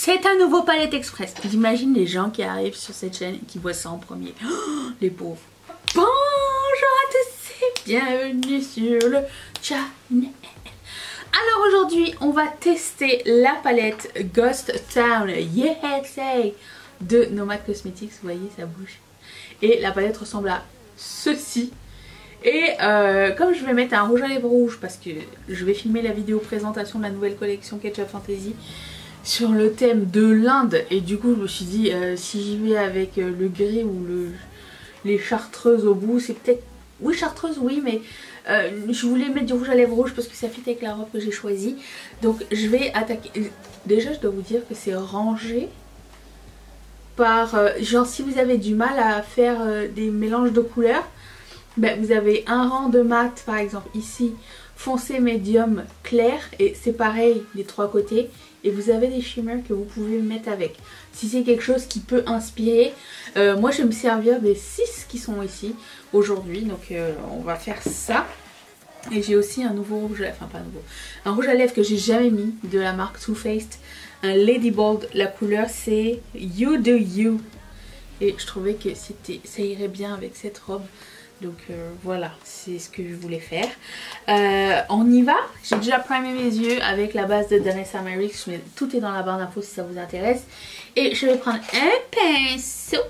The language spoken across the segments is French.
C'est un nouveau palette express. J'imagine les gens qui arrivent sur cette chaîne et qui voient ça en premier. Oh, les pauvres. Bonjour à tous et bienvenue sur le channel. Alors aujourd'hui, on va tester la palette Ghost Town USA de Nomad Cosmetics. Vous voyez, ça bouge. Et la palette ressemble à ceci. Et comme je vais mettre un rouge à lèvres rouge parce que je vais filmer la vidéo présentation de la nouvelle collection Ketchup Fantasy sur le thème de l'Inde, et du coup je me suis dit si j'y vais avec le gris ou les chartreuses au bout, c'est peut-être... Oui, chartreuse oui, mais je voulais mettre du rouge à lèvres rouge parce que ça fit avec la robe que j'ai choisie. Donc je vais attaquer... Déjà je dois vous dire que c'est rangé par... genre si vous avez du mal à faire des mélanges de couleurs, ben, vous avez un rang de mat par exemple ici, foncé, médium, clair, et c'est pareil des trois côtés, et vous avez des shimmers que vous pouvez mettre avec. Si c'est quelque chose qui peut inspirer, moi je vais me servir des 6 qui sont ici aujourd'hui, donc on va faire ça. Et j'ai aussi un nouveau rouge à lèvres, enfin pas nouveau, un rouge à lèvres que j'ai jamais mis de la marque Too Faced, un Lady Bold, la couleur c'est You Do You, et je trouvais que ça irait bien avec cette robe. Donc voilà, c'est ce que je voulais faire. On y va. J'ai déjà primé mes yeux avec la base de Danessa Myricks. Tout est dans la barre d'infos si ça vous intéresse. Et je vais prendre un pinceau.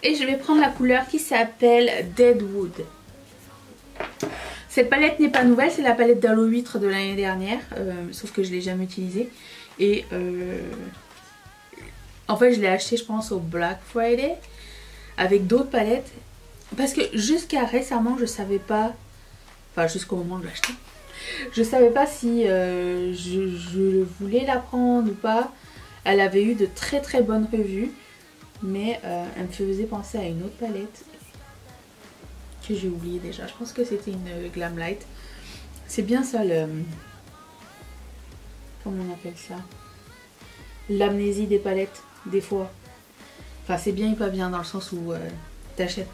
Et je vais prendre la couleur qui s'appelle Deadwood. Cette palette n'est pas nouvelle. C'est la palette d'Halo 8 de l'année dernière. Sauf que je ne l'ai jamais utilisée. Et en fait je l'ai acheté je pense au Black Friday. Avec d'autres palettes. Parce que jusqu'à récemment, je savais pas, enfin jusqu'au moment de l'acheter, je savais pas si je voulais la prendre ou pas. Elle avait eu de très très bonnes revues, mais elle me faisait penser à une autre palette que j'ai oublié déjà. Je pense que c'était une Glamlight. C'est bien ça le... Comment on appelle ça? L'amnésie des palettes, des fois. Enfin c'est bien et pas bien dans le sens où t'achètes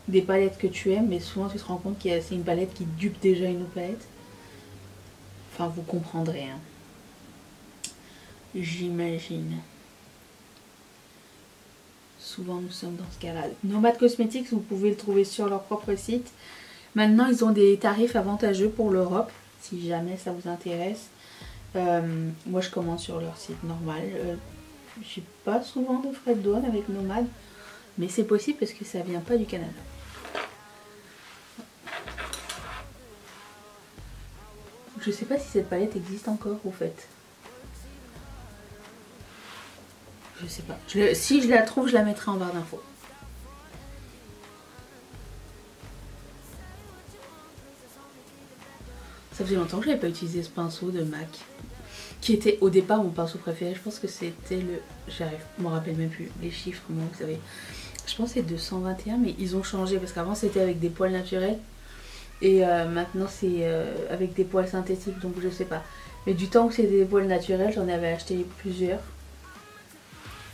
des palettes que tu aimes, mais souvent tu te rends compte que c'est une palette qui dupe déjà une autre palette. Enfin vous comprendrez hein. J'imagine. Souvent nous sommes dans ce cas-là. Nomad Cosmetics, vous pouvez le trouver sur leur propre site. Maintenant ils ont des tarifs avantageux pour l'Europe, si jamais ça vous intéresse. Moi je commande sur leur site normal. J'ai pas souvent de frais de douane avec Nomad, mais c'est possible parce que ça vient pas du Canada. Je sais pas si cette palette existe encore au fait. Je sais pas. Si je la trouve, je la mettrai en barre d'infos. Ça faisait longtemps que j'avais pas utilisé ce pinceau de MAC. Qui était au départ mon pinceau préféré. Je pense que c'était le... Je me rappelle même plus les chiffres, moi, vous savez. Je pense que c'est 221, mais ils ont changé parce qu'avant c'était avec des poils naturels. Et maintenant c'est avec des poils synthétiques, donc je sais pas. Mais du temps que c'était des poils naturels, j'en avais acheté plusieurs.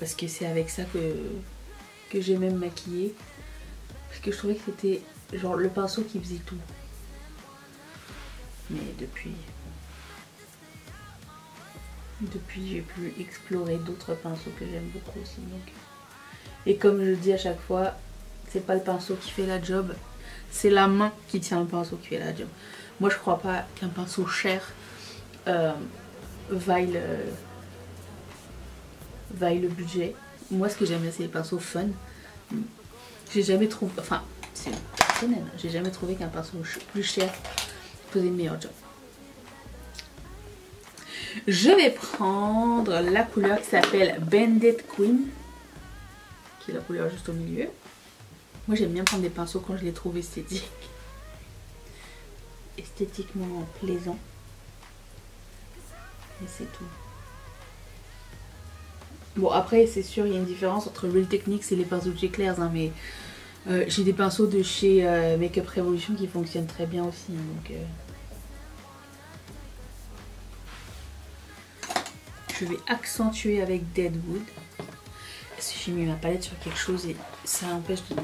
Parce que c'est avec ça que j'ai même maquillé. Parce que je trouvais que c'était genre le pinceau qui faisait tout. Mais depuis j'ai pu explorer d'autres pinceaux que j'aime beaucoup aussi. Donc. Et comme je le dis à chaque fois, c'est pas le pinceau qui fait la job. C'est la main qui tient le pinceau qui fait la job. Moi je crois pas qu'un pinceau cher vaille le budget. Moi ce que j'aime bien c'est les pinceaux fun. J'ai jamais trouvé, enfin c'est personnel, j'ai jamais trouvé qu'un pinceau plus cher faisait une meilleure job. Je vais prendre la couleur qui s'appelle Bandit Queen, qui est la couleur juste au milieu. Moi j'aime bien prendre des pinceaux quand je les trouve esthétiquement plaisants. Et c'est tout. Bon après c'est sûr il y a une différence entre Real Techniques et les pinceaux de chez Claire's hein, mais j'ai des pinceaux de chez Makeup Revolution qui fonctionnent très bien aussi hein, donc je vais accentuer avec Deadwood. Parce que j'ai mis ma palette sur quelque chose et ça empêche de...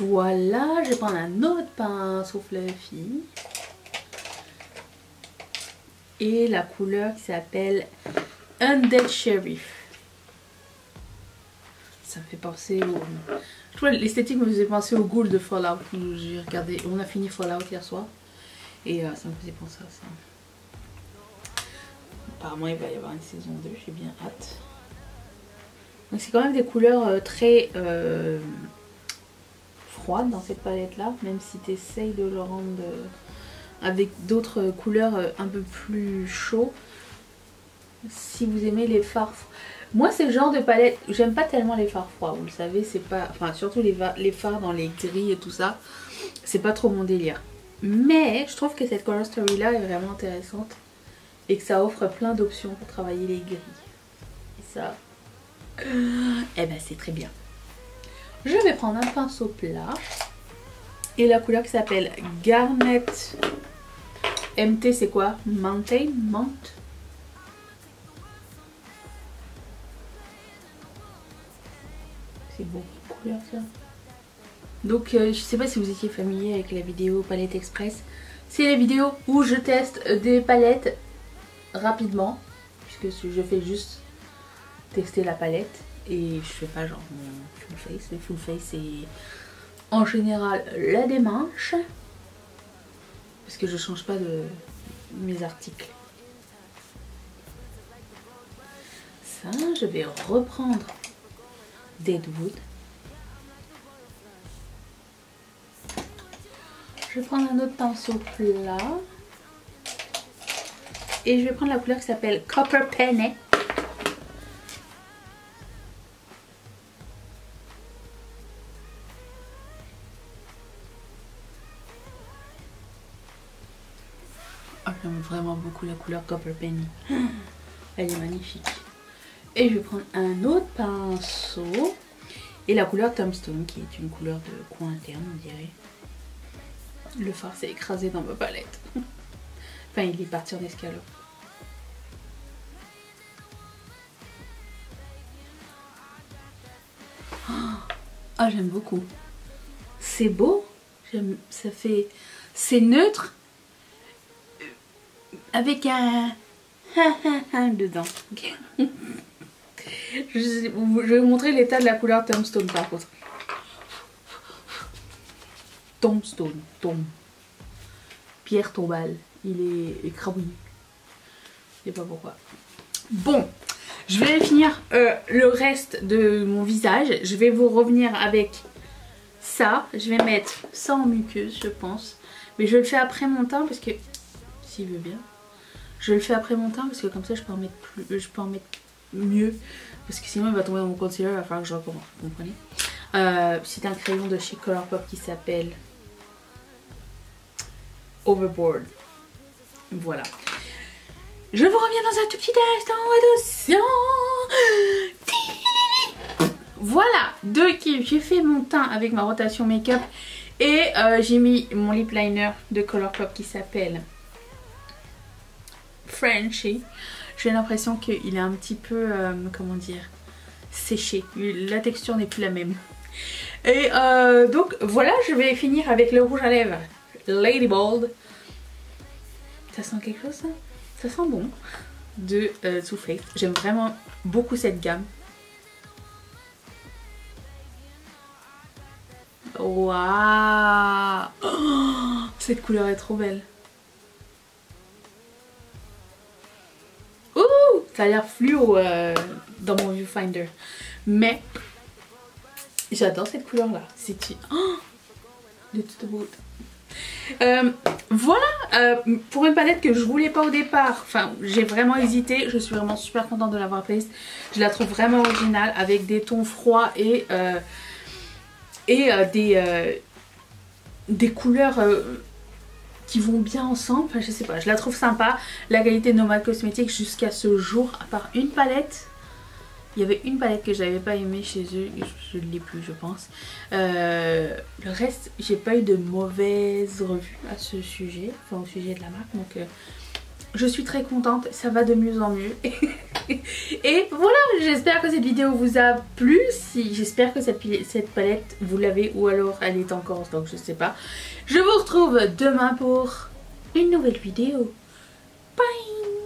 voilà, je vais prendre un autre pinceau fluffy. Et la couleur qui s'appelle Undead Sheriff. Ça me fait penser au... Je trouve l'esthétique me faisait penser au Ghoul de Fallout. J'ai regardé, on a fini Fallout hier soir. Et ça me faisait penser à ça. Apparemment il va y avoir une saison 2, j'ai bien hâte. Donc c'est quand même des couleurs très froides dans cette palette là. Même si tu essayes de le rendre avec d'autres couleurs un peu plus chauds. Si vous aimez les fards... Moi c'est le genre de palette, j'aime pas tellement les fards froids, vous le savez, c'est pas... Enfin surtout les fards dans les gris et tout ça, c'est pas trop mon délire. Mais je trouve que cette color story là est vraiment intéressante. Et que ça offre plein d'options pour travailler les gris. Et ça... eh ben c'est très bien. Je vais prendre un pinceau plat. Et la couleur qui s'appelle Garnet... MT c'est quoi? Mountain? Mount? C'est beau, couleur ça. Donc je sais pas si vous étiez familier avec la vidéo Palette Express. C'est la vidéo où je teste des palettes rapidement. Puisque je fais juste tester la palette. Et je fais pas genre mon full face. Le full face c'est en général la démarche. Parce que je change pas de mes articles. Ça, je vais reprendre Deadwood. Je vais prendre un autre pinceau plat. Et je vais prendre la couleur qui s'appelle Copper Penny. Oh, j'aime vraiment beaucoup la couleur Copper Penny. Elle est magnifique. Et je vais prendre un autre pinceau. Et la couleur Tombstone, qui est une couleur de coin interne, on dirait. Le fard s'est écrasé dans ma palette. Enfin, il est parti en escalope. Oh, j'aime beaucoup. C'est beau. Ça fait... C'est neutre. Avec un... dedans. Je vais vous montrer l'état de la couleur Tombstone par contre. Tombstone, tombe. Pierre tombale. Il est écrabouillé. Je sais pas pourquoi. Bon, je vais finir le reste de mon visage. Je vais vous revenir avec ça. Je vais mettre ça en muqueuse, je pense. Mais je le fais après mon teint parce que... S'il veut bien. Je le fais après mon teint parce que comme ça je peux en mettre plus, je peux en mettre mieux. Parce que sinon il va tomber dans mon concealer, il va falloir que je recommence, vous comprenez. C'est un crayon de chez Colourpop qui s'appelle Overboard. Voilà. Je vous reviens dans un tout petit instant, attention. Voilà, donc j'ai fait mon teint avec ma rotation make-up. Et j'ai mis mon lip liner de Colourpop qui s'appelle Frenchy. J'ai l'impression qu'il est un petit peu, comment dire, séché. La texture n'est plus la même. Et donc voilà, je vais finir avec le rouge à lèvres Lady Bold. Ça sent quelque chose ça? Ça sent bon. De Too Faced. J'aime vraiment beaucoup cette gamme. Waouh, oh, cette couleur est trop belle. Ouh, ça a l'air fluo dans mon viewfinder. Mais j'adore cette couleur là. C'est oh, de toute beauté. Voilà pour une palette que je voulais pas au départ. Enfin, j'ai vraiment hésité. Je suis vraiment super contente de l'avoir prise. Je la trouve vraiment originale avec des tons froids et des couleurs qui vont bien ensemble. Enfin, je sais pas, je la trouve sympa. La qualité de Nomad Cosmetics jusqu'à ce jour, à part une palette. Il y avait une palette que j'avais pas aimée chez eux, je ne l'ai plus je pense. Le reste, j'ai pas eu de mauvaises revues à ce sujet, enfin au sujet de la marque. Donc je suis très contente, ça va de mieux en mieux. Et voilà, j'espère que cette vidéo vous a plu. J'espère que cette palette vous l'avez, ou alors elle est encore en stock, je sais pas. Je vous retrouve demain pour une nouvelle vidéo.